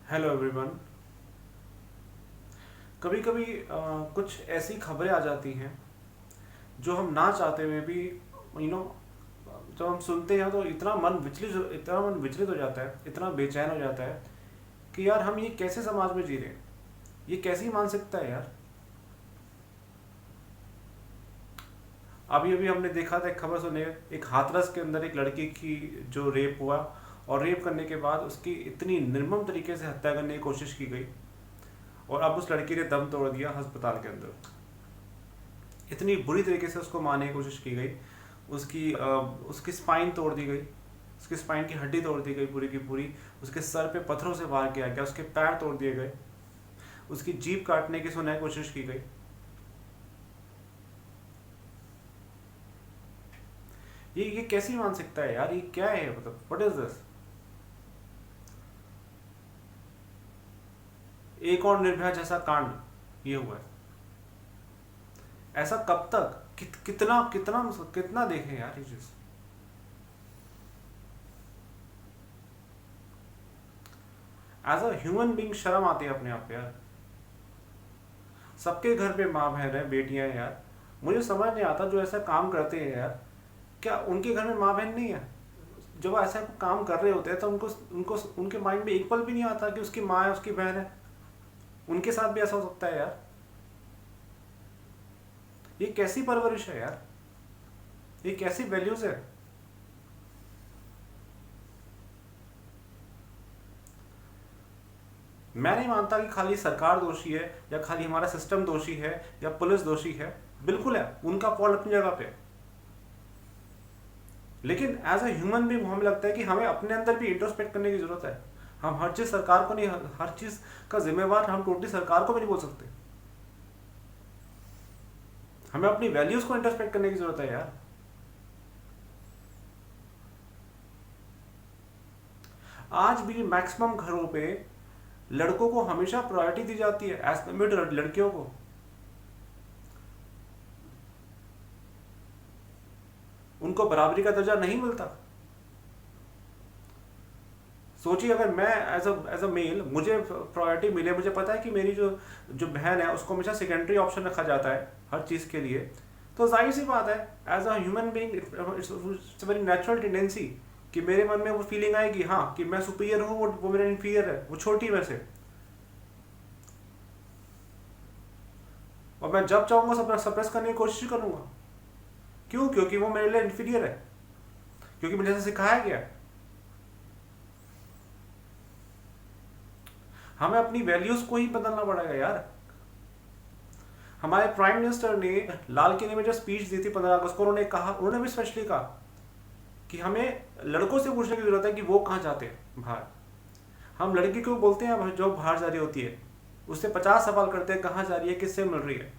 Hello everyone. कभी कभी कुछ ऐसी खबरें आ जाती हैं जो हम ना चाहते हुए भी यू नो जब हम सुनते हैं तो इतना मन विचलित हो जाता है, इतना बेचैन हो जाता है कि यार हम ये कैसे समाज में जी रहे हैं, ये कैसी मानसिकता है यार। अभी अभी हमने देखा था, एक खबर सुने, एक हाथरस के अंदर एक लड़की की जो रेप हुआ, और रेप करने के बाद उसकी इतनी निर्मम तरीके से हत्या करने की कोशिश की गई, और अब उस लड़की ने दम तोड़ दिया अस्पताल के अंदर। इतनी बुरी तरीके से उसको मारने की कोशिश की गई, उसकी स्पाइन तोड़ दी गई, उसकी स्पाइन की हड्डी तोड़ दी गई पूरी की पूरी, उसके सर पे पत्थरों से वार किया गया, उसके पैर तोड़ दिए गए, उसकी जीभ काटने की सुनाई कोशिश की गई। ये कैसी मानसिकता है यार, ये क्या है, मतलब व्हाट इज दिस। एक और निर्भया जैसा कांड ये हुआ है। ऐसा कब तक, कितना कितना कितना देखें यार ये चीज। एज अ ह्यूमन बीइंग शर्म आती है अपने आप पे यार। सबके घर पे माँ बहन है, बेटियां हैं यार। मुझे समझ नहीं आता जो ऐसा काम करते हैं यार, क्या उनके घर में माँ बहन नहीं है? जब वो ऐसा काम कर रहे होते हैं तो उनको उनको उनके माइंड में एक पल भी नहीं आता कि उसकी माँ है, उसकी बहन है, उनके साथ भी ऐसा हो सकता है यार। ये कैसी परवरिश है यार, ये कैसी वैल्यूज है। मैं नहीं मानता कि खाली सरकार दोषी है या खाली हमारा सिस्टम दोषी है या पुलिस दोषी है। बिल्कुल है, उनका फॉल्ट अपनी जगह पे है। लेकिन एज अ ह्यूमन बीइंग हमें लगता है कि हमें अपने अंदर भी इंट्रोस्पेक्ट करने की जरूरत है। हम हर चीज सरकार को नहीं, हर चीज का जिम्मेवार हम टोटली सरकार को भी नहीं बोल सकते। हमें अपनी वैल्यूज को इंट्रोस्पेक्ट करने की जरूरत है यार। आज भी मैक्सिमम घरों पे लड़कों को हमेशा प्रायोरिटी दी जाती है एज कम्पेयर टू लड़कियों को। उनको बराबरी का दर्जा नहीं मिलता। सोचिए, अगर मैं एज अ मेल मुझे प्रायोरिटी मिले, मुझे पता है कि मेरी जो जो बहन है उसको हमेशा सेकेंडरी ऑप्शन रखा जाता है हर चीज़ के लिए, तो जाहिर सी बात है as a human being it's very natural tendency कि मेरे मन में वो फीलिंग आएगी, हाँ, कि मैं सुपीरियर हूँ, वो मेरा इन्फीरियर है, वो छोटी मेरे से, और मैं जब चाहूंगा सप्रेस करने की कोशिश करूंगा। क्यों? क्योंकि वो मेरे लिए इन्फीरियर है, क्योंकि मुझे ऐसा सिखाया गया है। हमें अपनी वैल्यूज को ही बदलना पड़ेगा यार। हमारे प्राइम मिनिस्टर ने लाल किले में जो स्पीच दी थी 15 अगस्त को, उन्होंने भी स्पेशली कहा कि हमें लड़कों से पूछने की जरूरत है कि वो कहाँ जाते हैं बाहर। हम लड़की को बोलते हैं जो बाहर जा रही होती है, उससे 50 सवाल करते हैं, कहाँ जा रही है, किससे मिल रही है।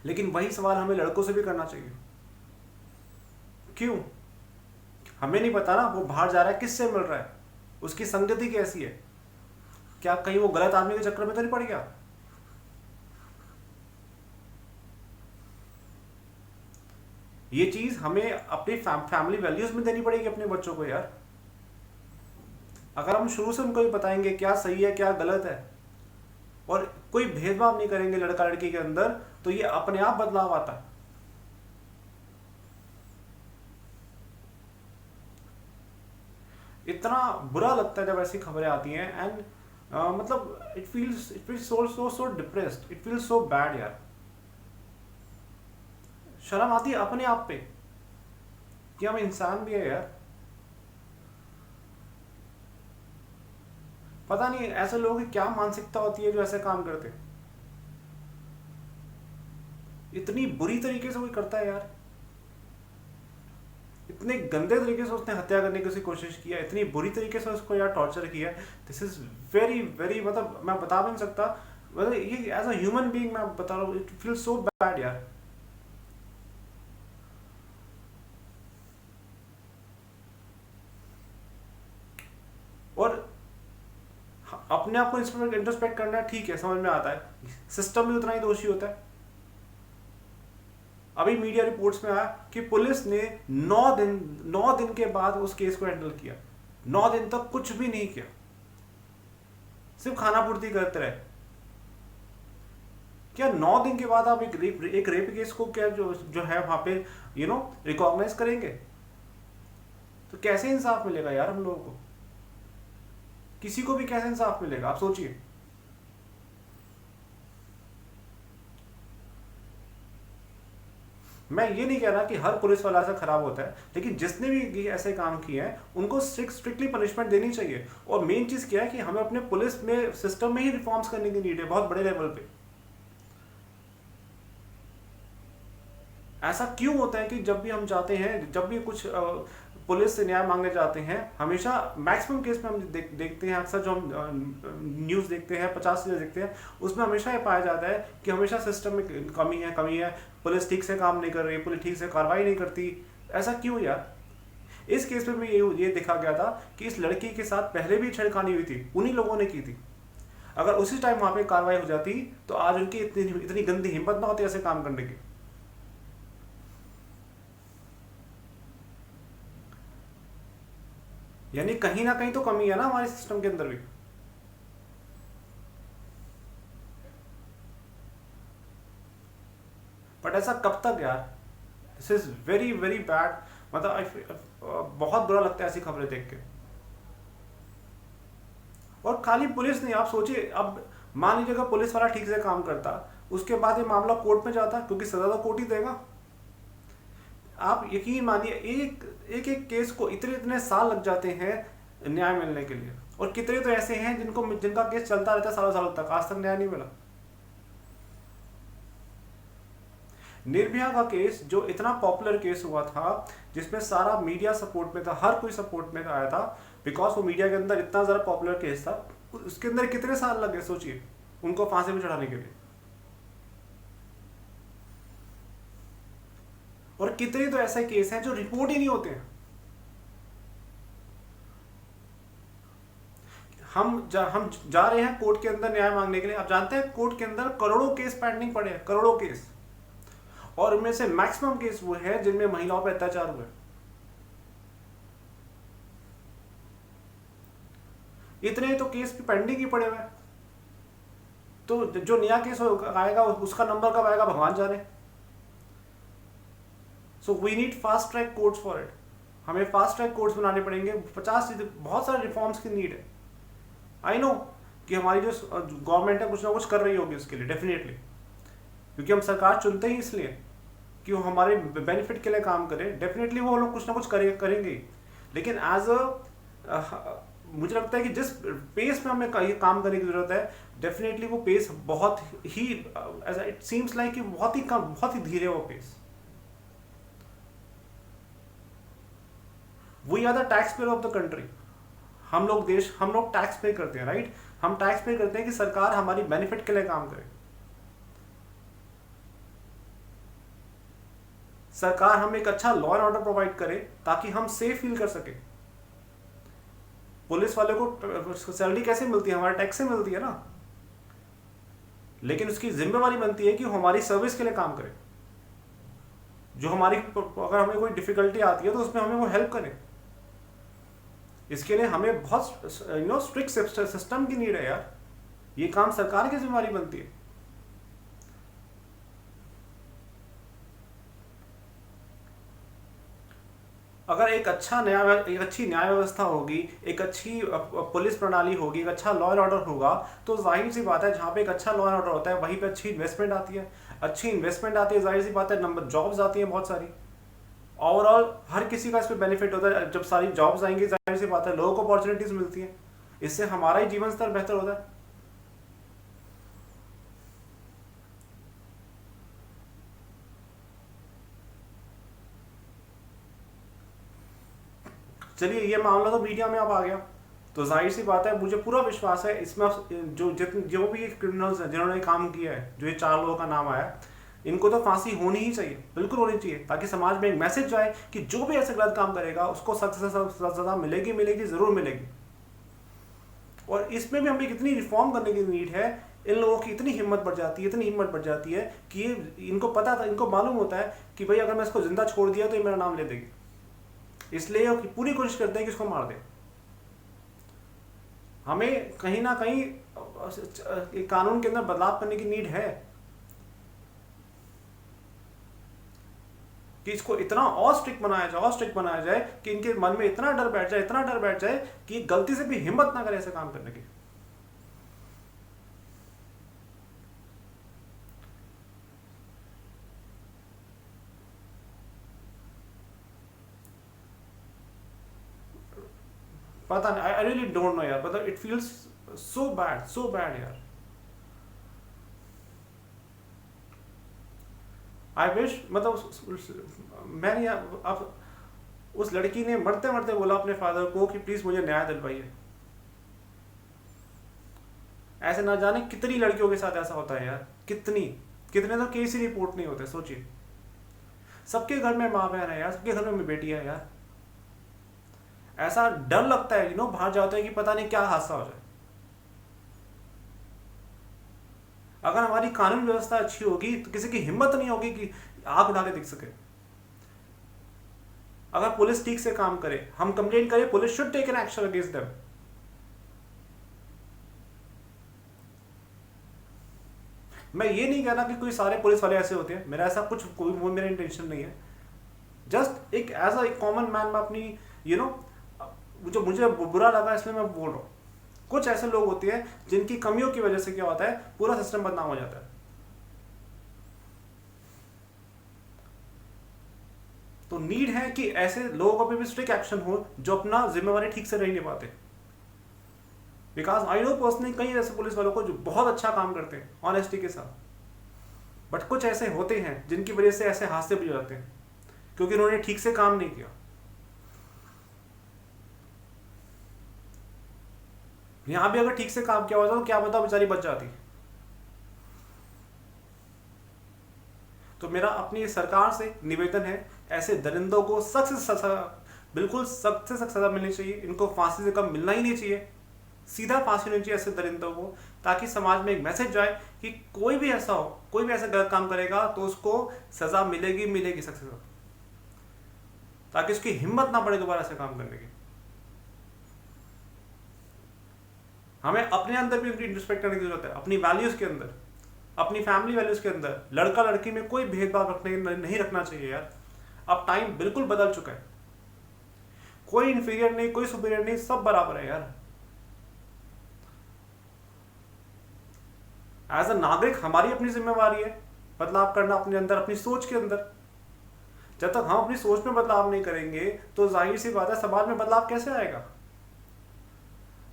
लेकिन वही सवाल हमें लड़कों से भी करना चाहिए। क्यों? हमें नहीं पता ना वो बाहर जा रहा है किससे मिल रहा है, उसकी संगति कैसी है, क्या कहीं वो गलत आदमी के चक्कर में तो नहीं पड़ गया। ये चीज हमें अपनी फैमिली वैल्यूज में देनी पड़ेगी अपने बच्चों को यार। अगर हम शुरू से उनको भी बताएंगे क्या सही है क्या गलत है, और कोई भेदभाव नहीं करेंगे लड़का लड़की के अंदर, तो ये अपने आप बदलाव आता है। इतना बुरा लगता है जब ऐसी खबरें आती हैं, एंड मतलब it feels so so so depressed, it feels so bad यार। शर्म आती है अपने आप पे कि हम इंसान भी है यार। पता नहीं ऐसे लोगों की क्या मानसिकता होती है जो ऐसे काम करते हैं। इतनी बुरी तरीके से कोई करता है यार, इतने गंदे तरीके से उसने हत्या करने की कोशिश किया, इतनी बुरी तरीके से उसको यार टॉर्चर किया। दिस इज वेरी वेरी, मतलब मैं बता भी नहीं सकता, मतलब ये एज अ ह्यूमन बीइंग मैं बता रहा हूँ, इट फील सो बैड यार। और अपने आप को इंट्रोस्पेक्ट करना ठीक है, समझ में आता है, सिस्टम भी उतना ही दोषी होता है। अभी मीडिया रिपोर्ट्स में आया कि पुलिस ने 9 दिन के बाद उस केस को हैंडल किया। 9 दिन तक कुछ भी नहीं किया। सिर्फ खाना पूर्ति करते रहे। क्या 9 दिन के बाद आप एक रेप केस को क्या जो है वहां पे रिकॉग्नाइज करेंगे? तो कैसे इंसाफ मिलेगा यार हम लोगों को? किसी को भी कैसे इंसाफ मिलेगा, आप सोचिए। मैं ये नहीं कह रहा कि हर पुलिस वाला ऐसा खराब होता है, लेकिन जिसने भी ऐसे काम किए हैं उनको स्ट्रिक्टली पनिशमेंट देनी चाहिए। और मेन चीज क्या है कि हमें अपने पुलिस में सिस्टम में ही रिफॉर्म्स करने की नीड है, बहुत बड़े लेवल पे। ऐसा क्यों होता है कि जब भी हम जाते हैं, जब भी कुछ पुलिस से न्याय मांगने जाते हैं, हमेशा मैक्सिमम केस में हम देखते हैं, अक्सर जो हम न्यूज़ देखते हैं, 50 चीज़ें देखते हैं, उसमें हमेशा ये पाया जाता है कि हमेशा सिस्टम में कमी है, पुलिस ठीक से काम नहीं कर रही, पुलिस ठीक से कार्रवाई नहीं करती। ऐसा क्यों यार? इस केस में भी ये देखा गया था कि इस लड़की के साथ पहले भी छेड़खानी हुई थी, उन्हीं लोगों ने की थी। अगर उसी टाइम वहां पे कार्रवाई हो जाती तो आज उनकी इतनी गंदी हिम्मत ना होती ऐसे काम करने की। यानी कहीं ना कहीं तो कमी है ना हमारे सिस्टम के अंदर भी। बट ऐसा कब तक यार? This is very very bad. मतलब बहुत बुरा लगता है ऐसी खबरें देख के। और खाली पुलिस नहीं, आप सोचिए, अब मान लीजिए अगर पुलिस वाला ठीक से काम करता, उसके बाद ये मामला कोर्ट में जाता, क्योंकि सजा तो कोर्ट ही देगा। आप यकीन मानिए, एक केस को इतने साल लग जाते हैं न्याय मिलने के लिए। और कितने तो ऐसे हैं जिनका केस चलता रहता है सालों सालों तक, आज तक न्याय नहीं मिला। निर्भया का केस जो इतना पॉपुलर केस हुआ था, जिसमें सारा मीडिया सपोर्ट में था, हर कोई सपोर्ट में आया था, बिकॉज वो मीडिया के अंदर इतना ज़्यादा पॉपुलर केस था। उसके अंदर कितने साल लगे सोचिए उनको फांसी पे चढ़ाने के लिए। और कितने तो ऐसे केस हैं जो रिपोर्ट ही नहीं होते हैं। हम जा रहे हैं कोर्ट के अंदर न्याय मांगने के लिए। आप जानते हैं कोर्ट के अंदर करोड़ों केस पेंडिंग पड़े हैं, करोड़ों केस। और उनमें से मैक्सिमम केस वो है जिनमें महिलाओं पर अत्याचार हुए। इतने तो केस भी पेंडिंग ही पड़े हुए हैं। तो जो नया केस आएगा उसका नंबर कब आएगा भगवान जाने। So we need fast track courts for it. हमें फास्ट ट्रैक कोर्ट्स बनाने पड़ेंगे। 50 बहुत सारे रिफॉर्म्स की नीड है। आई नो कि हमारी जो गवर्नमेंट है कुछ ना कुछ कर रही होगी उसके लिए, डेफिनेटली, क्योंकि हम सरकार चुनते ही इसलिए कि वो हमारे बेनिफिट के लिए काम करे। डेफिनेटली वो लोग कुछ ना कुछ करेंगे। लेकिन एज मुझे लगता है कि जिस पेस में हमें ये काम करने की जरूरत है, डेफिनेटली वो पेस बहुत ही इट सीम्स लाइक कि बहुत ही धीरे वो pace. We are the tax payer of the country. हम लोग टैक्स पे करते हैं, राइट? हम टैक्स पे करते हैं कि सरकार हमारी बेनिफिट के लिए काम करे। सरकार हमें एक अच्छा लॉ एंड ऑर्डर प्रोवाइड करे ताकि हम सेफ फील कर सके। पुलिस वाले को सैलरी कैसे मिलती है? हमारे टैक्स से मिलती है ना। लेकिन उसकी जिम्मेवारी बनती है कि वो हमारी सर्विस के लिए काम करे। जो अगर हमें कोई डिफिकल्टी आती है तो उसमें हमें वो हेल्प करे। इसके लिए हमें बहुत स्ट्रिक्ट सिस्टम की नीड है यार। ये काम सरकार की जिम्मेवारी बनती है। अगर एक अच्छी न्याय व्यवस्था होगी, एक अच्छी पुलिस प्रणाली होगी, एक अच्छा लॉ एंड ऑर्डर होगा, तो जाहिर सी बात है जहाँ पे एक अच्छा लॉ एंड ऑर्डर होता है वहीं पे अच्छी इन्वेस्टमेंट आती है। अच्छी इन्वेस्टमेंट आती है, जाहिर सी बात है नंबर जॉब्स आती हैं बहुत सारी। ओवरऑल हर किसी का इस पर बेनिफिट होता है। जब सारी जॉब्स आएंगी, जाहिर सी बात है लोगों को अपॉर्चुनिटीज मिलती हैं। इससे हमारा ही जीवन स्तर बेहतर होता है। चलिए, ये मामला तो मीडिया में अब आ गया, तो जाहिर सी बात है मुझे पूरा विश्वास है इसमें जो भी क्रिमिनल्स हैं जिन्होंने काम किया है, जो ये 4 लोगों का नाम आया, इनको तो फांसी होनी ही चाहिए, बिल्कुल होनी चाहिए, ताकि समाज में एक मैसेज जाए कि जो भी ऐसे गलत काम करेगा उसको सख्त से सख्त सजा मिलेगी, जरूर मिलेगी। और इसमें भी हमें कितनी रिफॉर्म करने की नीड है। इन लोगों की इतनी हिम्मत बढ़ जाती है कि इनको मालूम होता है कि भाई अगर मैं इसको जिंदा छोड़ दिया तो ये मेरा नाम ले देगी, इसलिए पूरी कोशिश करते हैं कि इसको मार दे। हमें कहीं ना कहीं कानून के अंदर बदलाव करने की नीड है कि इसको इतना और स्ट्रिक्ट बनाया जाए कि इनके मन में इतना डर बैठ जाए कि गलती से भी हिम्मत ना करे ऐसे काम करने की। पता नहीं, आई रियली डोंट नो यार, मतलब इट फील्स सो बैड यार। आई विश, मतलब मैंने अब उस लड़की ने मरते मरते बोला अपने फादर को कि प्लीज मुझे न्याय दिलवाइए। ऐसे ना जाने कितनी लड़कियों के साथ ऐसा होता है यार, कितने तो केस ही रिपोर्ट नहीं होते। सोचिए, सबके घर में माँ बहन है यार, सबके घर में बेटी है यार। ऐसा डर लगता है बाहर जाते हैं कि पता नहीं क्या हादसा हो जाए। अगर हमारी कानून व्यवस्था अच्छी होगी तो किसी की हिम्मत नहीं होगी कि आंख उठा के दिख सके। अगर पुलिस ठीक से काम करे, हम कंप्लेंट करें, police should take an action against them. मैं ये नहीं कहना कि कोई सारे पुलिस वाले ऐसे होते हैं, मेरा ऐसा कुछ कोई मेरा इंटेंशन नहीं है। जस्ट एक एज अ कॉमन मैन मैं अपनी जो मुझे बुरा लगा इसलिए मैं बोल रहा हूँ। कुछ ऐसे लोग होते हैं जिनकी कमियों की वजह से क्या होता है, पूरा सिस्टम बदनाम हो जाता है। तो नीड है कि ऐसे लोगों पे भी स्ट्रिक्ट एक्शन हो जो अपना जिम्मेवारी ठीक से नहीं निभाते। बिकॉज आई नो पर्सनली कई ऐसे पुलिस वालों को जो बहुत अच्छा काम करते हैं ऑनेस्टी के साथ, बट कुछ ऐसे होते हैं जिनकी वजह से ऐसे हादसे भी हो जाते हैं क्योंकि उन्होंने ठीक से काम नहीं किया। यहां भी अगर ठीक से काम किया होता तो क्या पता बेचारी बच जाती। तो मेरा अपनी सरकार से निवेदन है, ऐसे दरिंदों को सख्त से सजा, बिल्कुल सख्त से सख्त सजा मिलनी चाहिए। इनको फांसी से कम मिलना ही नहीं चाहिए, सीधा फांसी होनी चाहिए ऐसे दरिंदों को, ताकि समाज में एक मैसेज जाए कि कोई भी ऐसा हो, कोई भी ऐसा गलत काम करेगा तो उसको सजा मिलेगी सख्त से सख्त, ताकि उसकी हिम्मत ना पड़े दोबारा ऐसे काम करने की। हमें अपने अंदर भी इंट्रोस्पेक्ट करने की जरूरत है, अपनी वैल्यूज के अंदर, अपनी फैमिली वैल्यूज के अंदर। लड़का लड़की में कोई भेदभाव नहीं रखना चाहिए यार। अब टाइम बिल्कुल बदल चुका है, कोई इंफीरियर नहीं, कोई सुपीरियर नहीं, सब बराबर है यार। एज अ नागरिक हमारी अपनी जिम्मेवारी है बदलाव करना अपने अंदर, अपनी सोच के अंदर। जब तक हम अपनी सोच में बदलाव नहीं करेंगे तो जाहिर सी बात है समाज में बदलाव कैसे आएगा।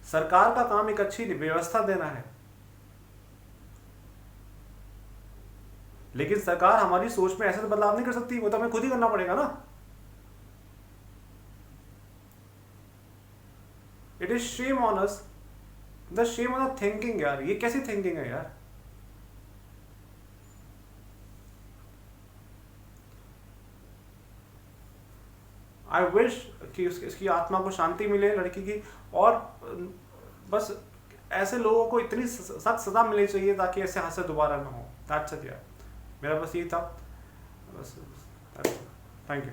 सरकार का काम एक अच्छी व्यवस्था देना है, लेकिन सरकार हमारी सोच में ऐसे तो बदलाव नहीं कर सकती, वो तो हमें खुद ही करना पड़ेगा ना। It is shame on us, the shame on the thinking यार। ये कैसी थिंकिंग है यार। आई विश कि इसकी आत्मा को शांति मिले लड़की की, और बस ऐसे लोगों को इतनी सख्त सजा मिलनी चाहिए ताकि ऐसे हादसे दोबारा ना हो। दैट्स इट यार, मेरा बस ये था बस। Thank you.